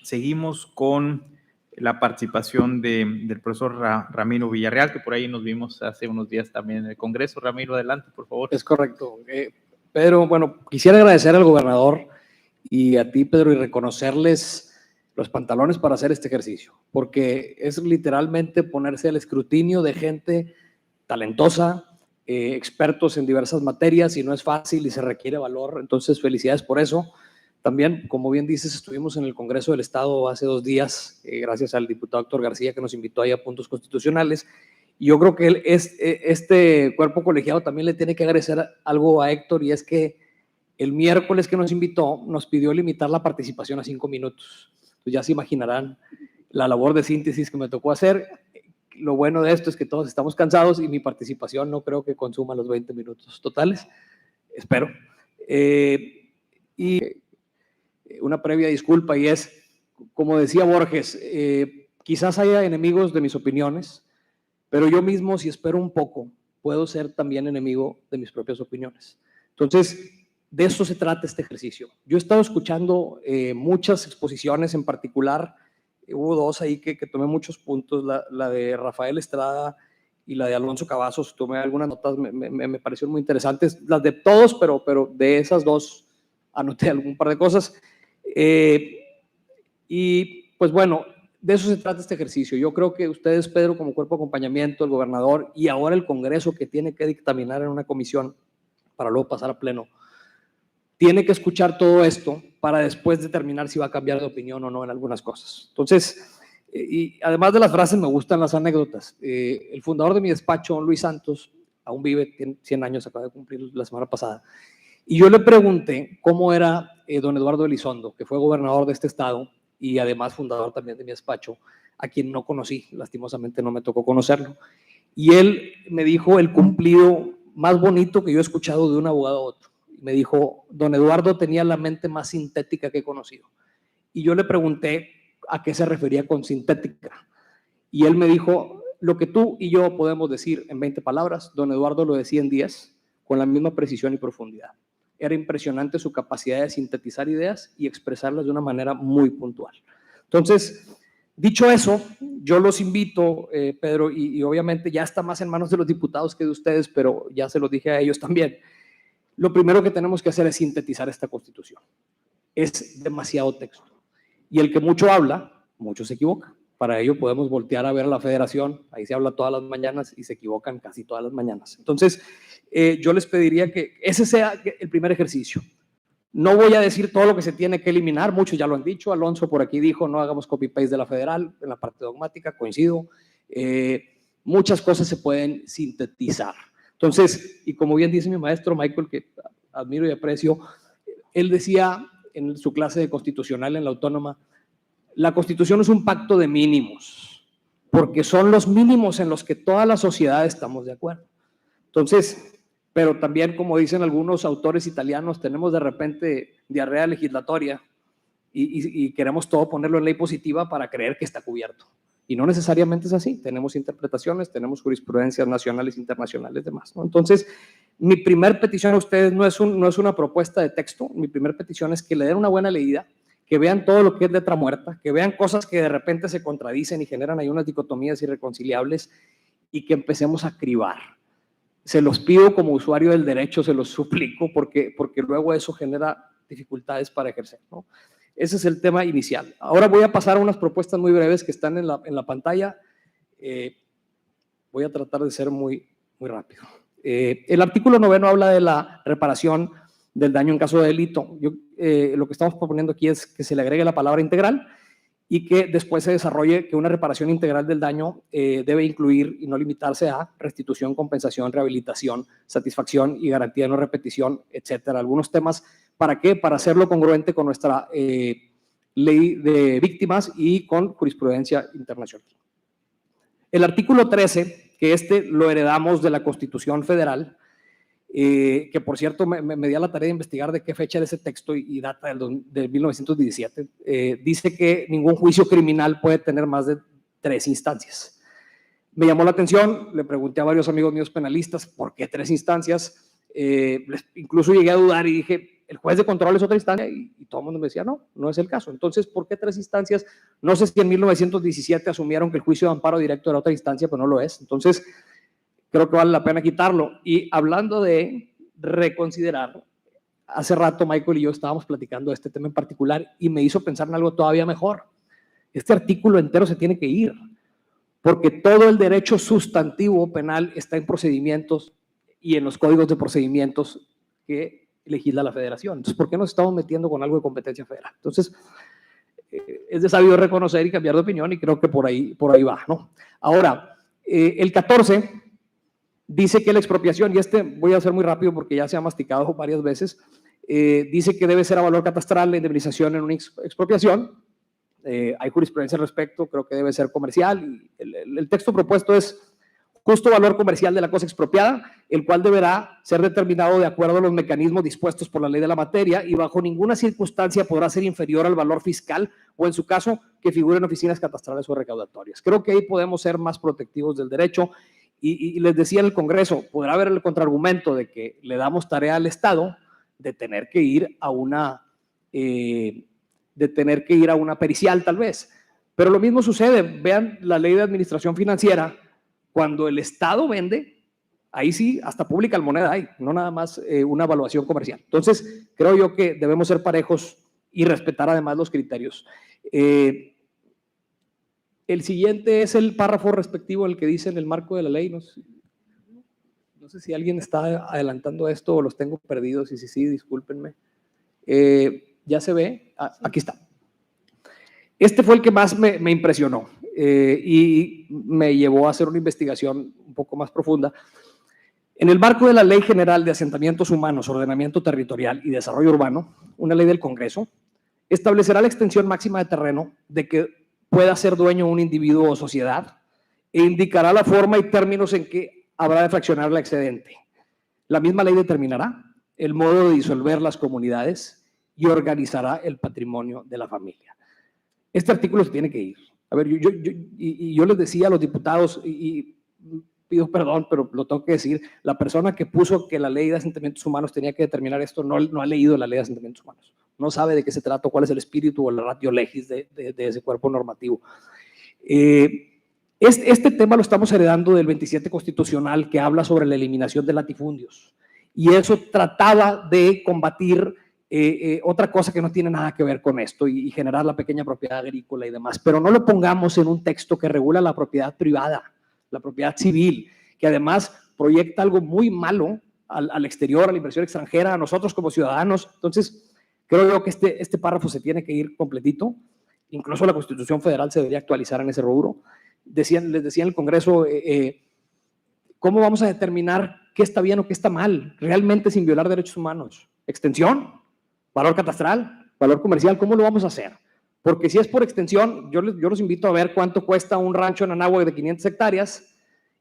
seguimos con la participación del profesor Ramiro Villarreal, que por ahí nos vimos hace unos días también en el Congreso. Ramiro, adelante, por favor. Es correcto. Pedro, bueno, quisiera agradecer al gobernador y a ti, Pedro, y reconocerles los pantalones para hacer este ejercicio, porque es literalmente ponerse al escrutinio de gente talentosa, expertos en diversas materias, y no es fácil y se requiere valor. Entonces, felicidades por eso. También, como bien dices, estuvimos en el Congreso del Estado hace 2 días, gracias al diputado Héctor García, que nos invitó ahí a puntos constitucionales. Y yo creo que este cuerpo colegiado también le tiene que agradecer algo a Héctor, y es que el miércoles que nos invitó nos pidió limitar la participación a 5 minutos. Entonces ya se imaginarán la labor de síntesis que me tocó hacer. Lo bueno de esto es que todos estamos cansados y mi participación no creo que consuma los 20 minutos totales, espero. Y una previa disculpa, y es, como decía Borges, quizás haya enemigos de mis opiniones, pero yo mismo, si espero un poco, puedo ser también enemigo de mis propias opiniones. Entonces, de eso se trata este ejercicio. Yo he estado escuchando muchas exposiciones, en particular, hubo 2 ahí que tomé muchos puntos, la de Rafael Estrada y la de Alonso Cavazos. Tomé algunas notas, me parecieron muy interesantes, las de todos, pero de esas 2 anoté algún par de cosas. Y pues bueno, de eso se trata este ejercicio. Yo creo que ustedes, Pedro, como cuerpo de acompañamiento, el gobernador y ahora el Congreso, que tiene que dictaminar en una comisión para luego pasar a pleno, tiene que escuchar todo esto para después determinar si va a cambiar de opinión o no en algunas cosas. Entonces, y además de las frases, me gustan las anécdotas. El fundador de mi despacho, Luis Santos, aún vive, tiene 100 años, acaba de cumplir la semana pasada, y yo le pregunté cómo era don Eduardo Elizondo, que fue gobernador de este estado y además fundador también de mi despacho, a quien no conocí, lastimosamente no me tocó conocerlo. Y él me dijo el cumplido más bonito que yo he escuchado de un abogado a otro. Me dijo, don Eduardo tenía la mente más sintética que he conocido. Y yo le pregunté a qué se refería con sintética. Y él me dijo, lo que tú y yo podemos decir en 20 palabras, don Eduardo lo decía en 10, con la misma precisión y profundidad. Era impresionante su capacidad de sintetizar ideas y expresarlas de una manera muy puntual. Entonces, dicho eso, yo los invito, Pedro, y obviamente ya está más en manos de los diputados que de ustedes, pero ya se los dije a ellos también. Lo primero que tenemos que hacer es sintetizar esta Constitución. Es demasiado texto. Y el que mucho habla, mucho se equivoca. Para ello podemos voltear a ver a la Federación, ahí se habla todas las mañanas y se equivocan casi todas las mañanas. Entonces, yo les pediría que ese sea el primer ejercicio. No voy a decir todo lo que se tiene que eliminar, muchos ya lo han dicho. Alonso por aquí dijo, no hagamos copy-paste de la federal, en la parte dogmática, coincido. Muchas cosas se pueden sintetizar. Entonces, y como bien dice mi maestro Michael, que admiro y aprecio, él decía en su clase de constitucional en la Autónoma, la Constitución es un pacto de mínimos, porque son los mínimos en los que toda la sociedad estamos de acuerdo. Entonces, pero también, como dicen algunos autores italianos, tenemos de repente diarrea legislatoria y queremos todo ponerlo en ley positiva para creer que está cubierto. Y no necesariamente es así. Tenemos interpretaciones, tenemos jurisprudencias nacionales, internacionales, demás, ¿no? Entonces, mi primer petición a ustedes no es una propuesta de texto. Mi primer petición es que le den una buena leída, que vean todo lo que es letra muerta, que vean cosas que de repente se contradicen y generan ahí unas dicotomías irreconciliables, y que empecemos a cribar. Se los pido como usuario del derecho, se los suplico, porque luego eso genera dificultades para ejercer, ¿no? Ese es el tema inicial. Ahora voy a pasar a unas propuestas muy breves que están en la pantalla. Voy a tratar de ser muy rápido. El artículo 9 habla de la reparación del daño en caso de delito. Lo que estamos proponiendo aquí es que se le agregue la palabra integral y que después se desarrolle que una reparación integral del daño debe incluir y no limitarse a restitución, compensación, rehabilitación, satisfacción y garantía de no repetición, etcétera. Algunos temas, ¿para qué? Para hacerlo congruente con nuestra ley de víctimas y con jurisprudencia internacional. El artículo 13, que lo heredamos de la Constitución Federal, que por cierto me di a la tarea de investigar de qué fecha era ese texto y data de 1917, dice que ningún juicio criminal puede tener más de 3 instancias. Me llamó la atención, le pregunté a varios amigos míos penalistas, ¿por qué 3 instancias? Incluso llegué a dudar y dije, el juez de control es otra instancia y todo el mundo me decía, no, no es el caso. Entonces, ¿por qué 3 instancias? No sé si en 1917 asumieron que el juicio de amparo directo era otra instancia, pero no lo es. Entonces, creo que vale la pena quitarlo. Y hablando de reconsiderar, hace rato Michael y yo estábamos platicando de este tema en particular y me hizo pensar en algo todavía mejor. Este artículo entero se tiene que ir, porque todo el derecho sustantivo penal está en procedimientos y en los códigos de procedimientos que legisla la Federación. Entonces, ¿por qué nos estamos metiendo con algo de competencia federal? Entonces, es de sabido reconocer y cambiar de opinión y creo que por ahí va, ¿no? Ahora, el 14 dice que la expropiación, y voy a hacer muy rápido porque ya se ha masticado varias veces, dice que debe ser a valor catastral la indemnización en una expropiación. Hay jurisprudencia al respecto, creo que debe ser comercial. El texto propuesto es justo valor comercial de la cosa expropiada, el cual deberá ser determinado de acuerdo a los mecanismos dispuestos por la ley de la materia y bajo ninguna circunstancia podrá ser inferior al valor fiscal o, en su caso, que figure en oficinas catastrales o recaudatorias. Creo que ahí podemos ser más protectivos del derecho y les decía en el Congreso, podrá haber el contraargumento de que le damos tarea al Estado de tener que ir a una pericial tal vez, pero lo mismo sucede. Vean la ley de administración financiera. Cuando el Estado vende, ahí sí, hasta pública moneda hay, no nada más una evaluación comercial. Entonces, creo yo que debemos ser parejos y respetar además los criterios. El siguiente es el párrafo respectivo, el que dice en el marco de la ley. No sé si alguien está adelantando esto o los tengo perdidos, y si sí, discúlpenme. ¿Ya se ve? Aquí está. Este fue el que más me impresionó. Y me llevó a hacer una investigación un poco más profunda. En el marco de la Ley General de Asentamientos Humanos, Ordenamiento Territorial y Desarrollo Urbano, una ley del Congreso, establecerá la extensión máxima de terreno de que pueda ser dueño un individuo o sociedad e indicará la forma y términos en que habrá de fraccionar la excedente. La misma ley determinará el modo de disolver las comunidades y organizará el patrimonio de la familia. Este artículo se tiene que ir. A ver, yo les decía a los diputados, y pido perdón, pero lo tengo que decir, la persona que puso que la ley de asentamientos humanos tenía que determinar esto no ha leído la ley de asentamientos humanos, no sabe de qué se trata, cuál es el espíritu o la ratio legis de ese cuerpo normativo. Este tema lo estamos heredando del 27 constitucional, que habla sobre la eliminación de latifundios, y eso trataba de combatir otra cosa que no tiene nada que ver con esto y generar la pequeña propiedad agrícola y demás, pero no lo pongamos en un texto que regula la propiedad privada, la propiedad civil, que además proyecta algo muy malo al exterior, a la inversión extranjera, a nosotros como ciudadanos. Entonces, creo yo que este párrafo se tiene que ir completito. Incluso la Constitución Federal se debería actualizar en ese rubro. Les decía en el Congreso, ¿cómo vamos a determinar qué está bien o qué está mal? Realmente sin violar derechos humanos. ¿Extensión? ¿Valor catastral? ¿Valor comercial? ¿Cómo lo vamos a hacer? Porque si es por extensión, yo los invito a ver cuánto cuesta un rancho en Anáhuac de 500 hectáreas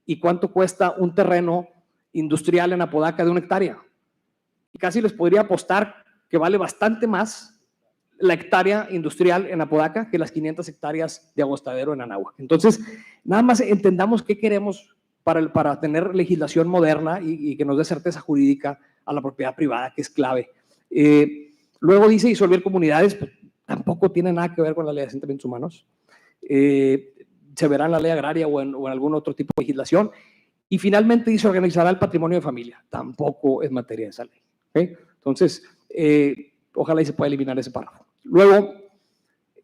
y cuánto cuesta un terreno industrial en Apodaca de 1 hectárea. Y casi les podría apostar que vale bastante más la hectárea industrial en Apodaca que las 500 hectáreas de Agostadero en Anáhuac. Entonces, nada más entendamos qué queremos para tener legislación moderna y que nos dé certeza jurídica a la propiedad privada, que es clave. Luego dice disolver comunidades, pues, tampoco tiene nada que ver con la ley de asentamientos humanos. Se verá en la ley agraria o en algún otro tipo de legislación. Y finalmente dice organizará el patrimonio de familia. Tampoco es materia de esa ley. ¿Okay? Entonces, ojalá y se pueda eliminar ese párrafo. Luego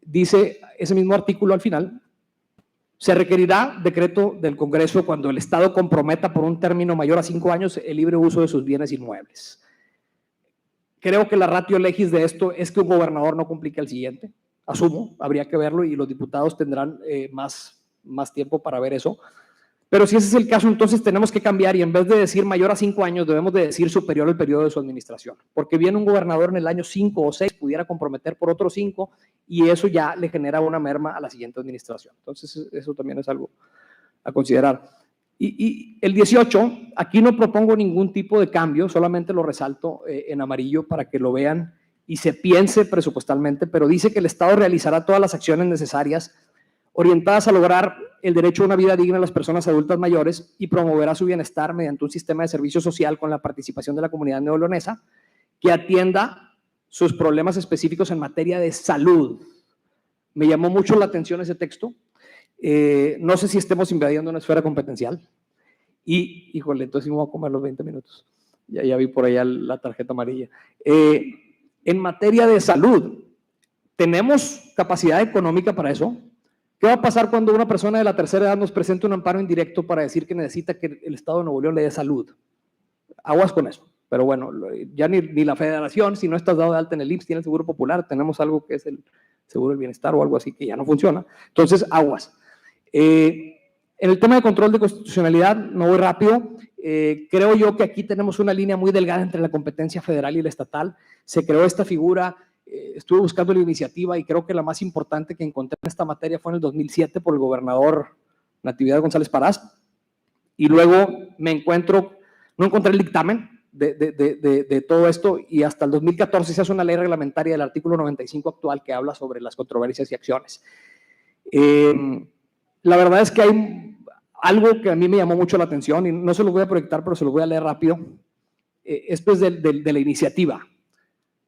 dice ese mismo artículo al final, se requerirá decreto del Congreso cuando el Estado comprometa por un término mayor a 5 años el libre uso de sus bienes inmuebles. Creo que la ratio legis de esto es que un gobernador no complique al siguiente. Asumo, habría que verlo y los diputados tendrán más tiempo para ver eso. Pero si ese es el caso, entonces tenemos que cambiar y en vez de decir mayor a 5 años, debemos de decir superior al periodo de su administración. Porque bien un gobernador en el año 5 o 6 pudiera comprometer por otros 5 y eso ya le genera una merma a la siguiente administración. Entonces eso también es algo a considerar. Y el 18, aquí no propongo ningún tipo de cambio, solamente lo resalto en amarillo para que lo vean y se piense presupuestalmente, pero dice que el Estado realizará todas las acciones necesarias orientadas a lograr el derecho a una vida digna de las personas adultas mayores y promoverá su bienestar mediante un sistema de servicio social con la participación de la comunidad neolonesa que atienda sus problemas específicos en materia de salud. Me llamó mucho la atención ese texto. No sé si estemos invadiendo una esfera competencial. Y, híjole, entonces sí me voy a comer los 20 minutos. Ya vi por allá la tarjeta amarilla. En materia de salud, ¿tenemos capacidad económica para eso? ¿Qué va a pasar cuando una persona de la tercera edad nos presente un amparo indirecto para decir que necesita que el Estado de Nuevo León le dé salud? Aguas con eso. Pero bueno, ya ni la federación, si no estás dado de alta en el IMSS, tiene el Seguro Popular, tenemos algo que es el Seguro del Bienestar o algo así que ya no funciona. Entonces, aguas. En el tema de control de constitucionalidad, no voy rápido, creo yo que aquí tenemos una línea muy delgada entre la competencia federal y la estatal. Se creó esta figura, estuve buscando la iniciativa y creo que la más importante que encontré en esta materia fue en el 2007 por el gobernador Natividad González Parás, y luego no encontré el dictamen de todo esto, y hasta el 2014 se hace una ley reglamentaria del artículo 95 actual que habla sobre las controversias y acciones. La verdad es que hay algo que a mí me llamó mucho la atención y no se lo voy a proyectar, pero se lo voy a leer rápido. Esto es de la iniciativa.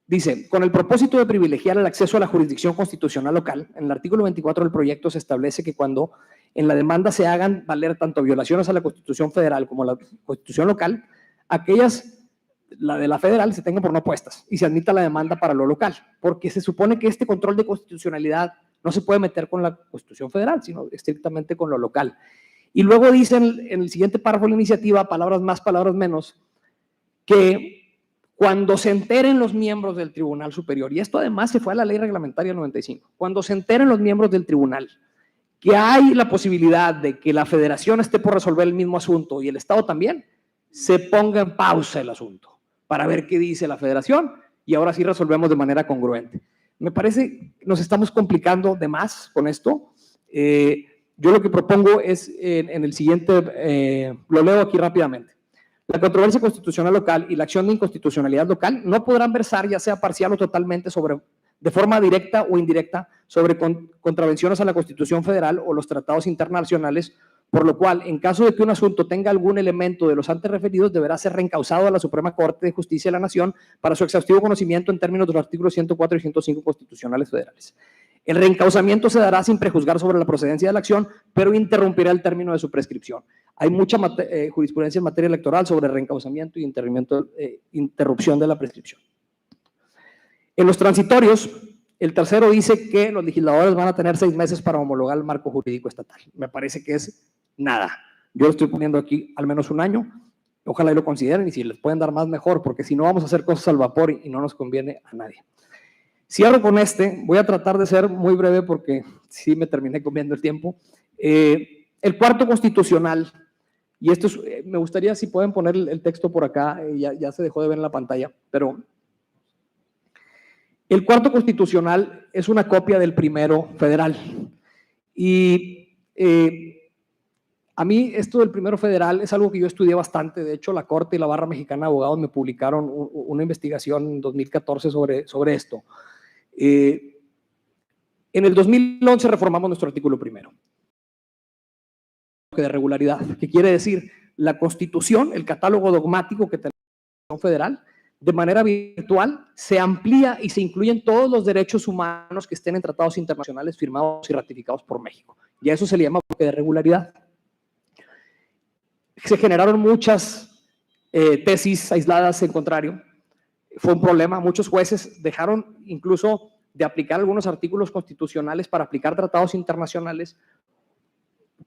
Dice, con el propósito de privilegiar el acceso a la jurisdicción constitucional local, en el artículo 24 del proyecto se establece que cuando en la demanda se hagan valer tanto violaciones a la Constitución federal como a la Constitución local, aquellas, la de la federal, se tengan por no puestas y se admita la demanda para lo local, porque se supone que este control de constitucionalidad no se puede meter con la Constitución federal, sino estrictamente con lo local. Y luego dicen en el siguiente párrafo de la iniciativa, palabras más, palabras menos, que cuando se enteren los miembros del Tribunal Superior, y esto además se fue a la ley reglamentaria 95, cuando se enteren los miembros del tribunal que hay la posibilidad de que la federación esté por resolver el mismo asunto y el Estado también, se ponga en pausa el asunto para ver qué dice la federación y ahora sí resolvemos de manera congruente. Me parece que nos estamos complicando de más con esto. Yo lo que propongo es en el siguiente, lo leo aquí rápidamente. La controversia constitucional local y la acción de inconstitucionalidad local no podrán versar, ya sea parcial o totalmente, de forma directa o indirecta, sobre contravenciones a la Constitución federal o los tratados internacionales, por lo cual, en caso de que un asunto tenga algún elemento de los antes referidos, deberá ser reencausado a la Suprema Corte de Justicia de la Nación para su exhaustivo conocimiento en términos de los artículos 104 y 105 constitucionales federales. El reencausamiento se dará sin prejuzgar sobre la procedencia de la acción, pero interrumpirá el término de su prescripción. Hay mucha jurisprudencia en materia electoral sobre reencausamiento y interrupción de la prescripción. En los transitorios, el tercero dice que los legisladores van a tener 6 meses para homologar el marco jurídico estatal. Me parece que es nada. Yo lo estoy poniendo aquí al menos 1 año. Ojalá y lo consideren, y si les pueden dar más, mejor, porque si no vamos a hacer cosas al vapor y no nos conviene a nadie. Cierro con voy a tratar de ser muy breve porque sí me terminé comiendo el tiempo. El cuarto constitucional, y esto es, me gustaría si pueden poner el texto por acá, ya se dejó de ver en la pantalla, pero el cuarto constitucional es una copia del primero federal. Y a mí esto del primero federal es algo que yo estudié bastante. De hecho, la Corte y la Barra Mexicana de Abogados me publicaron una investigación en 2014 sobre esto. En el 2011 reformamos nuestro artículo primero de regularidad, que quiere decir la Constitución, el catálogo dogmático que tenemos en la Constitución federal, de manera virtual se amplía y se incluyen todos los derechos humanos que estén en tratados internacionales firmados y ratificados por México. Y a eso se le llama bloque de regularidad. Se generaron muchas tesis aisladas en contrario. Fue un problema. Muchos jueces dejaron incluso de aplicar algunos artículos constitucionales para aplicar tratados internacionales,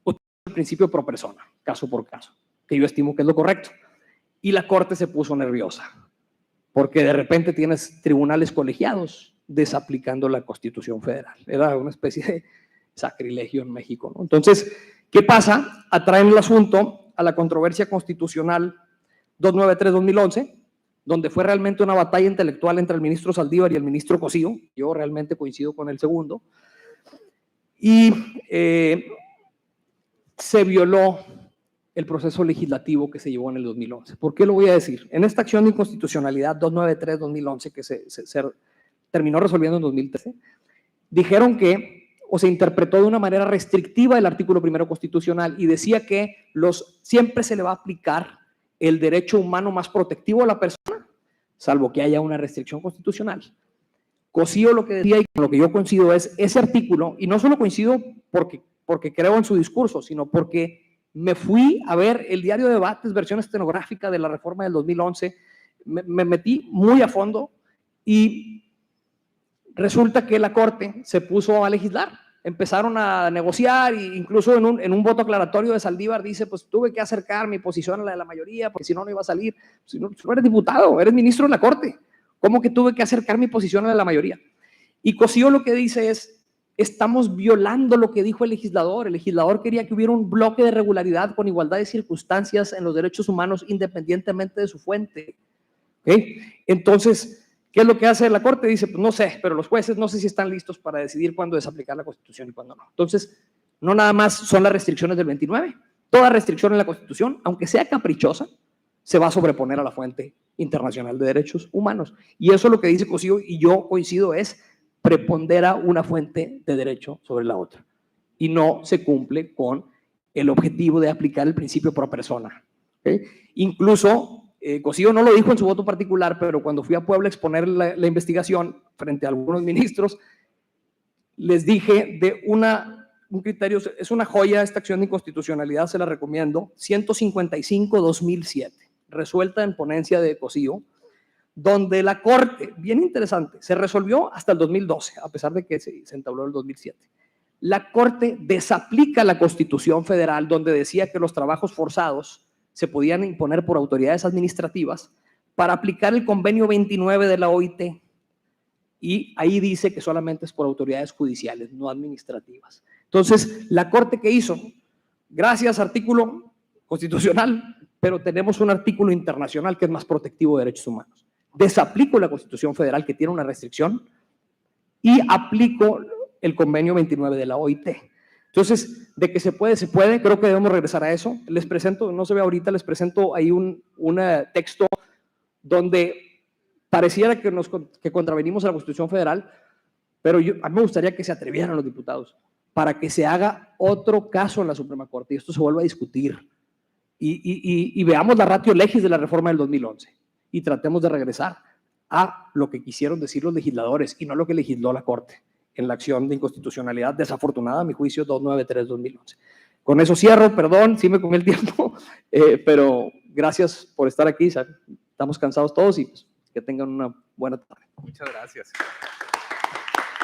el principio pro persona, caso por caso, que yo estimo que es lo correcto. Y la Corte se puso nerviosa, porque de repente tienes tribunales colegiados desaplicando la Constitución federal. Era una especie de sacrilegio en México, ¿no? Entonces, ¿qué pasa? Atraen el asunto a la controversia constitucional 293-2011, donde fue realmente una batalla intelectual entre el ministro Saldívar y el ministro Cosío. Yo realmente coincido con el segundo. Y se violó el proceso legislativo que se llevó en el 2011. ¿Por qué lo voy a decir? En esta acción de inconstitucionalidad 293-2011 que se terminó resolviendo en 2013, dijeron que, o se interpretó de una manera restrictiva el artículo primero constitucional y decía que siempre se le va a aplicar el derecho humano más protectivo a la persona, salvo que haya una restricción constitucional. Cosío lo que decía y con lo que yo coincido es ese artículo, y no solo coincido porque creo en su discurso, sino porque me fui a ver el diario de debates, versión estenográfica de la reforma del 2011, me metí muy a fondo y resulta que la Corte se puso a legislar. Empezaron a negociar e incluso en un voto aclaratorio de Saldívar dice, pues tuve que acercar mi posición a la de la mayoría porque si no, no iba a salir. Si no eres diputado, eres ministro de la Corte. ¿Cómo que tuve que acercar mi posición a la de la mayoría? Y Cosío lo que dice es, estamos violando lo que dijo el legislador. El legislador quería que hubiera un bloque de regularidad con igualdad de circunstancias en los derechos humanos independientemente de su fuente. ¿Okay? Entonces, ¿qué es lo que hace la Corte? Dice, pues no sé, pero los jueces no sé si están listos para decidir cuándo desaplicar la Constitución y cuándo no. Entonces, no nada más son las restricciones del 29. Toda restricción en la Constitución, aunque sea caprichosa, se va a sobreponer a la fuente internacional de derechos humanos. Y eso es lo que dice Cosío, y yo coincido, es prepondera una fuente de derecho sobre la otra. Y no se cumple con el objetivo de aplicar el principio pro persona. ¿Okay? Incluso Cosío no lo dijo en su voto particular, pero cuando fui a Puebla a exponer la investigación frente a algunos ministros, les dije de un criterio, es una joya esta acción de inconstitucionalidad, se la recomiendo, 155-2007, resuelta en ponencia de Cosío, donde la Corte, bien interesante, se resolvió hasta el 2012, a pesar de que se entabló el 2007. La Corte desaplica la Constitución Federal, donde decía que los trabajos forzados se podían imponer por autoridades administrativas para aplicar el convenio 29 de la OIT. Y ahí dice que solamente es por autoridades judiciales, no administrativas. Entonces, ¿la Corte qué hizo? Gracias, artículo constitucional, pero tenemos un artículo internacional que es más protectivo de derechos humanos. Desaplico la Constitución Federal, que tiene una restricción, y aplico el convenio 29 de la OIT. Entonces, de que se puede, creo que debemos regresar a eso. Les presento, no se ve ahorita, les presento ahí un texto donde pareciera que contravenimos a la Constitución Federal, pero a mí me gustaría que se atrevieran los diputados para que se haga otro caso en la Suprema Corte y esto se vuelva a discutir. Y veamos la ratio legis de la reforma del 2011 y tratemos de regresar a lo que quisieron decir los legisladores y no lo que legisló la Corte en la acción de inconstitucionalidad desafortunada, a mi juicio, 293-2011. Con eso cierro, perdón, sí me comí el tiempo, pero gracias por estar aquí, ¿sabes? Estamos cansados todos y pues, que tengan una buena tarde. Muchas gracias.